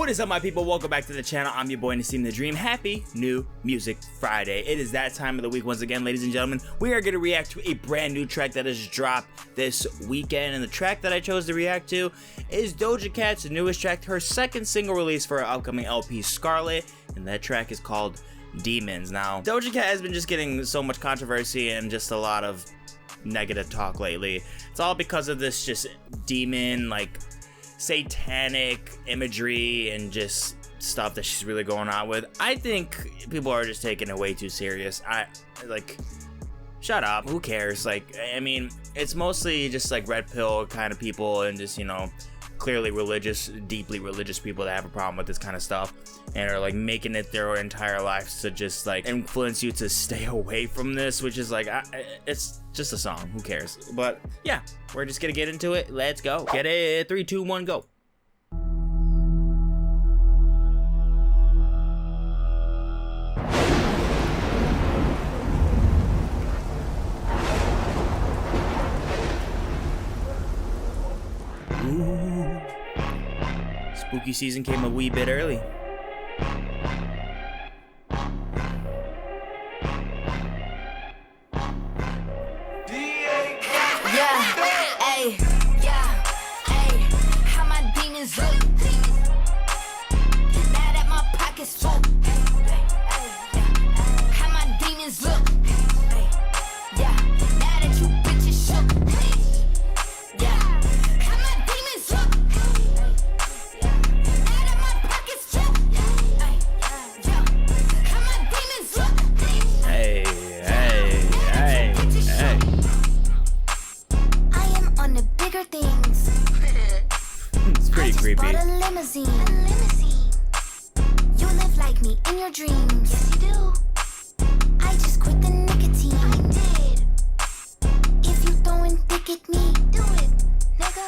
What is up, my people? Welcome back to the channel. I'm your boy Nassim the Dream. Happy New Music Friday. It is that time of the week once again, ladies and gentlemen. We are going to react to a brand new track that has dropped this weekend. And the track that I chose to react to is Doja Cat's newest track, her second single release for her upcoming LP, Scarlet. And that track is called Demons. Now, Doja Cat has been just getting so much controversy and just a lot of negative talk lately. It's all because of this just demon, like, satanic imagery and just stuff that she's really going on with. I think people are just taking it way too serious. Shut up, who cares? Like, I mean, it's mostly just like red pill kind of people and just, you know, clearly religious, deeply religious people that have a problem with this kind of stuff and are like making it their entire lives to just like influence you to stay away from this, which is like, it's just a song, who cares? But yeah, we're just gonna get into it. Let's go. Get it. 3, 2, 1, go. Ooh. Spooky season came a wee bit early. How my demons look. Now that my pockets full. How my demons look. Yeah, now that you bitches shook. Yeah, how my demons look. Now that my pockets full. How my demons look. Hey. I am on the bigger things. It's pretty creepy. Bought a limousine. You live like me in your dreams. Yes, you do. I just quit the nicotine. I did. If you throwing dick at me, do it, nigga.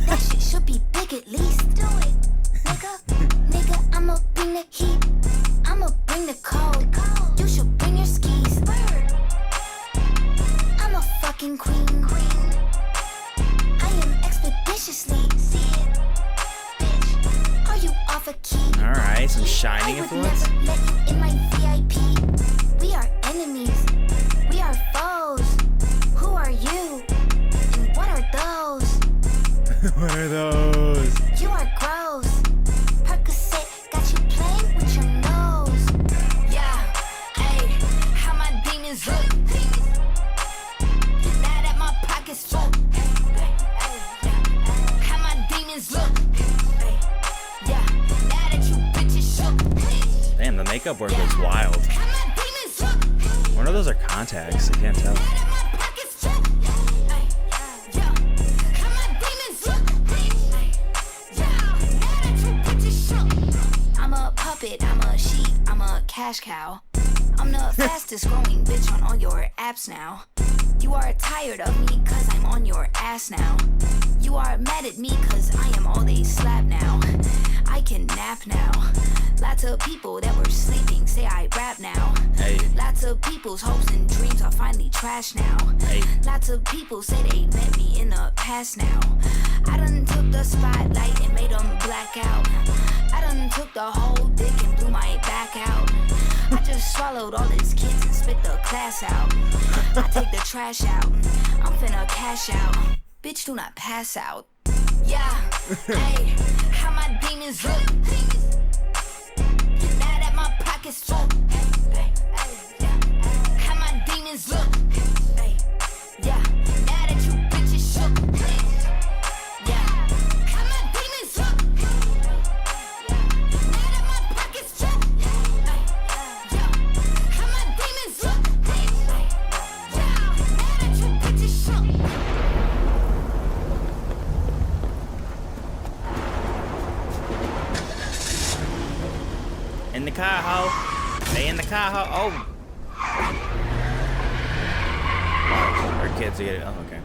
That shit should be big at least. Do it, nigga. Nigga, I'ma bring the heat. I'ma bring the cold. You should bring your skis. Bird. I'm a fucking queen. I am expeditiously. See it, bitch. Are you off a key? Alright, some Shining I would influence. never let you in my VIP. We are enemies. We are foes. Who are you? And what are those? What are those? You are gross. Percocet got you playing with your nose. Yeah, ayy, how my demons look. Now that my pockets full. How my demons look. Yeah, now that you bitches shook. Damn, the makeup work looks wild. How my demons look. One of those are contacts, I can't tell. I'm a puppet, I'm a sheep, I'm a cash cow. I'm the fastest growing bitch on all your apps now. You are tired of me cause I'm on your ass now. You are mad at me cause I am all they slap now. I can nap now. Lots of people that were sleeping say I rap now. Hey. Lots of people's hopes and dreams are finally trash now. Hey. Lots of people say they met me in the past now. I done took the spotlight and made them black out. I done took the whole dick and blew my back out. I just swallowed all his kids and spit the class out. I take the trash out. I'm finna cash out. Bitch, do not pass out. Yeah, hey, how my demons look. Now that my pockets full. How my demons look. Yeah, now that you bitches shook. Yeah, how my demons look. Now that my pockets full. How my demons look. Yeah, now that you bitches shook. In the car, ho. Stay in the car, ho. Oh. Our kids are getting. Oh, okay.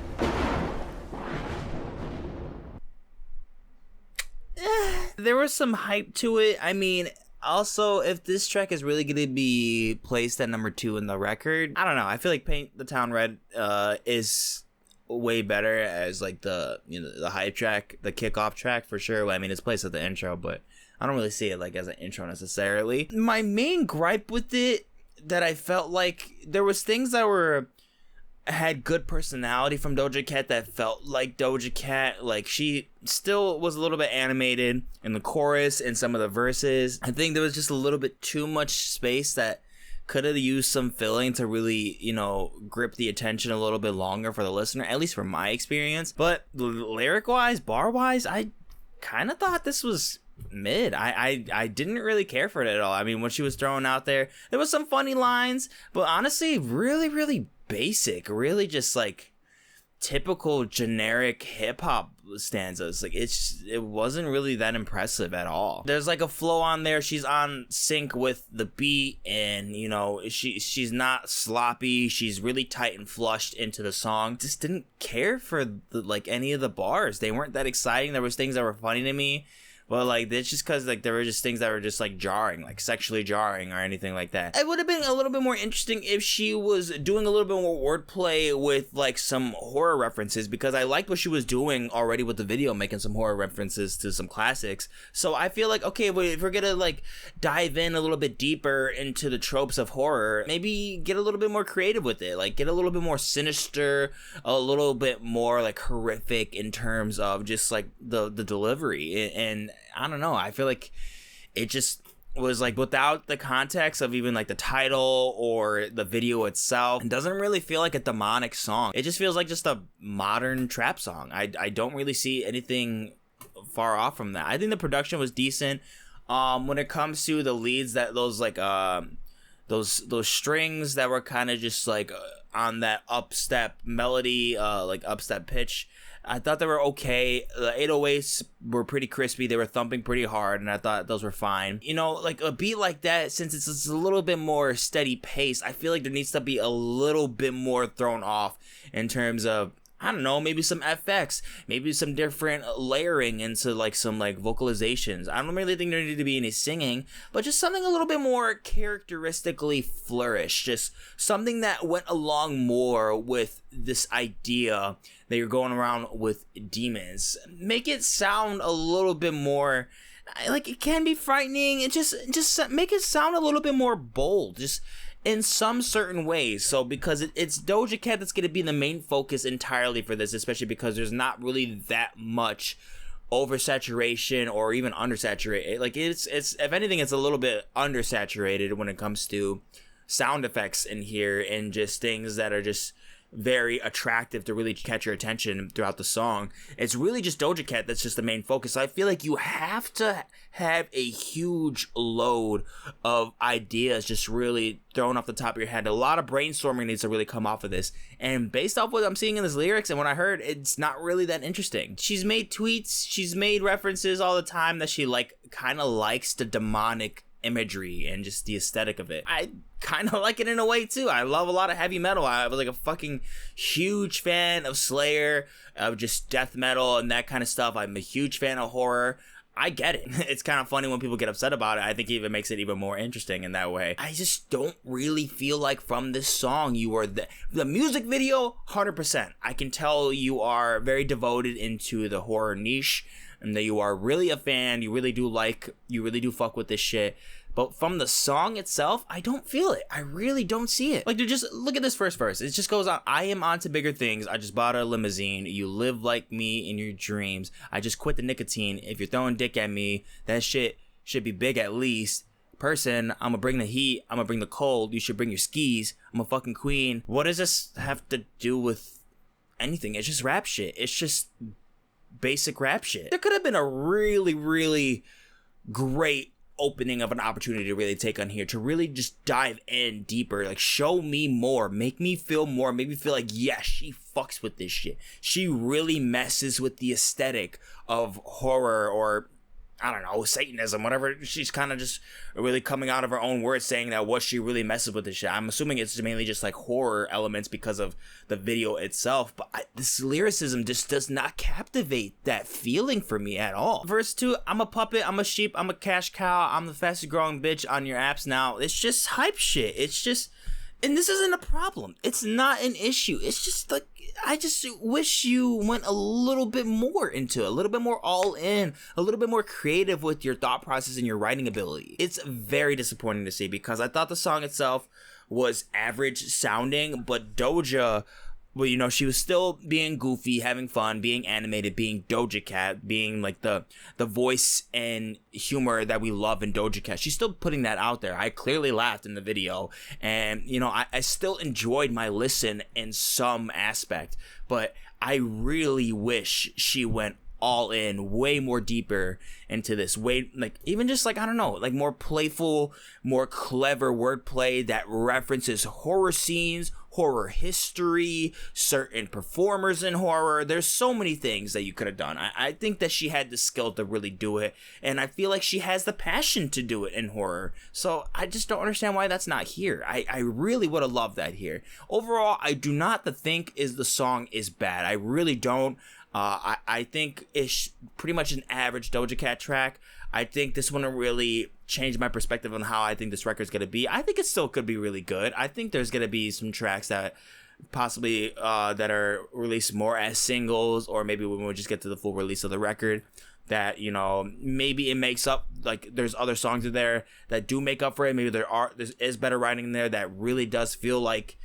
There was some hype to it. I mean, also, if this track is really going to be placed at number 2 in the record, I don't know. I feel like Paint the Town Red is way better as like the, you know, the hype track, the kickoff track for sure. I mean, it's placed at the intro, but I don't really see it like as an intro necessarily. My main gripe with it, that I felt like there was things that had good personality from Doja Cat that felt like Doja Cat. Like, she still was a little bit animated in the chorus and some of the verses. I think there was just a little bit too much space that could have used some filling to really, grip the attention a little bit longer for the listener, at least from my experience. But lyric wise, bar wise, I kind of thought this was mid. I didn't really care for it at all. I mean, when she was throwing out there was some funny lines, but honestly, really, really basic, really just like typical generic hip-hop stanzas. Like, it wasn't really that impressive at all. There's like a flow on there, she's on sync with the beat, and she's not sloppy, she's really tight and flushed into the song. Just didn't care for any of the bars. They weren't that exciting. There was things that were funny to me, but like, it's just because like there were just things that were just like jarring, like sexually jarring or anything like that. It would have been a little bit more interesting if she was doing a little bit more wordplay with like some horror references, because I liked what she was doing already with the video, making some horror references to some classics. So I feel like, okay, but if we're gonna like dive in a little bit deeper into the tropes of horror, maybe get a little bit more creative with it, like get a little bit more sinister, a little bit more like horrific in terms of just like the delivery. And I don't know, I feel like it just was like, without the context of even like the title or the video itself, it doesn't really feel like a demonic song. It just feels like just a modern trap song. I don't really see anything far off from that. I think the production was decent. When it comes to the leads, that those strings that were kind of just like on that upstep melody, like upstep pitch, I thought they were okay. The 808s were pretty crispy. They were thumping pretty hard, and I thought those were fine. Like a beat like that, since it's a little bit more steady pace, I feel like there needs to be a little bit more thrown off in terms of, I don't know, maybe some FX, maybe some different layering into like some like vocalizations. I don't really think there needed to be any singing, but just something a little bit more characteristically flourish. Just something that went along more with this idea that you're going around with demons. Make it sound a little bit more like, it can be frightening. It just make it sound a little bit more bold. Just in some certain ways. So because it's Doja Cat that's going to be the main focus entirely for this, especially because there's not really that much oversaturation or even undersaturated. Like, it's if anything, it's a little bit undersaturated when it comes to sound effects in here, and just things that are just very attractive to really catch your attention throughout the song. It's really just Doja Cat that's just the main focus. So I feel like you have to have a huge load of ideas just really thrown off the top of your head. A lot of brainstorming needs to really come off of this, and based off what I'm seeing in this lyrics and what I heard, it's not really that interesting. She's made tweets, she's made references all the time that she like kind of likes the demonic imagery and just the aesthetic of it. I kind of like it in a way too. I love a lot of heavy metal. I was like a fucking huge fan of Slayer, of just death metal and that kind of stuff. I'm a huge fan of horror. I get it. It's kind of funny when people get upset about it. I think it even makes it even more interesting in that way. I just don't really feel like from this song you are the music video, 100%. I can tell you are very devoted into the horror niche, and that you are really a fan, you really do fuck with this shit. But from the song itself, I don't feel it. I really don't see it. Like, dude, just look at this first verse. It just goes on. I am on to bigger things. I just bought a limousine. You live like me in your dreams. I just quit the nicotine. If you're throwing dick at me, that shit should be big at least. Person, I'm gonna bring the heat. I'm gonna bring the cold. You should bring your skis. I'm a fucking queen. What does this have to do with anything? It's just rap shit. It's just basic rap shit. There could have been a really, really great opening of an opportunity to really take on here, to really just dive in deeper, like show me more, make me feel more, make me feel like, yes, she fucks with this shit. She really messes with the aesthetic of horror, or I don't know, Satanism, whatever. She's kind of just really coming out of her own words saying that what she really messes with this shit. I'm assuming it's mainly just like horror elements because of the video itself, but this lyricism just does not captivate that feeling for me at all. Verse 2, I'm a puppet, I'm a sheep, I'm a cash cow, I'm the fastest growing bitch on your apps now. It's just hype shit. It's just And this isn't a problem. It's not an issue. It's just like, I just wish you went a little bit more into it, a little bit more all in, a little bit more creative with your thought process and your writing ability. It's very disappointing to see because I thought the song itself was average sounding, but Doja, well, you know, she was still being goofy, having fun, being animated, being Doja Cat, being like the voice and humor that we love in Doja Cat. She's still putting that out there. I clearly laughed in the video, and you know, I still enjoyed my listen in some aspect, but I really wish she went all in, way more deeper into this, way, like, even just like, I don't know, like more playful, more clever wordplay that references horror scenes, horror history, certain performers in horror. There's so many things that you could have done. I think that she had the skill to really do it, and I feel like she has the passion to do it in horror. So I just don't understand why that's not here. I really would have loved that here. Overall, I do not think the song is bad. I really don't. I think it's pretty much an average Doja Cat track. I think this one really changed my perspective on how I think this record's going to be. I think it still could be really good. I think there's going to be some tracks that possibly that are released more as singles, or maybe when we just get to the full release of the record, that, you know, maybe it makes up, like there's other songs in there that do make up for it. Maybe there is better writing in there that really does feel like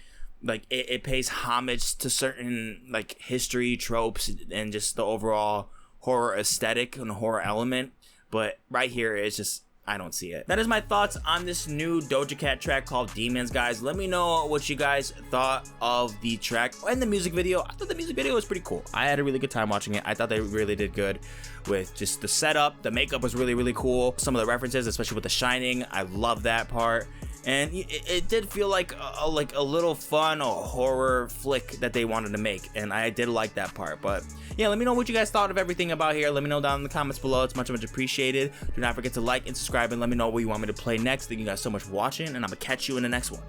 it pays homage to certain like history tropes and just the overall horror aesthetic and the horror element. But right here, it's just, I don't see it. That is my thoughts on this new Doja Cat track called Demons, guys. Let me know what you guys thought of the track and the music video. I thought the music video was pretty cool. I had a really good time watching it. I thought they really did good with just the setup. The makeup was really, really cool. Some of the references, especially with The Shining, I love that part. And it did feel like a little fun or horror flick that they wanted to make, and I did like that part. But yeah, let me know what you guys thought of everything about here. Let me know down in the comments below. It's much appreciated. Do not forget to like and subscribe, and let me know what you want me to play next. Thank you guys so much for watching, and I'm gonna catch you in the next one.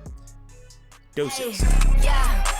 Deuces. Yeah.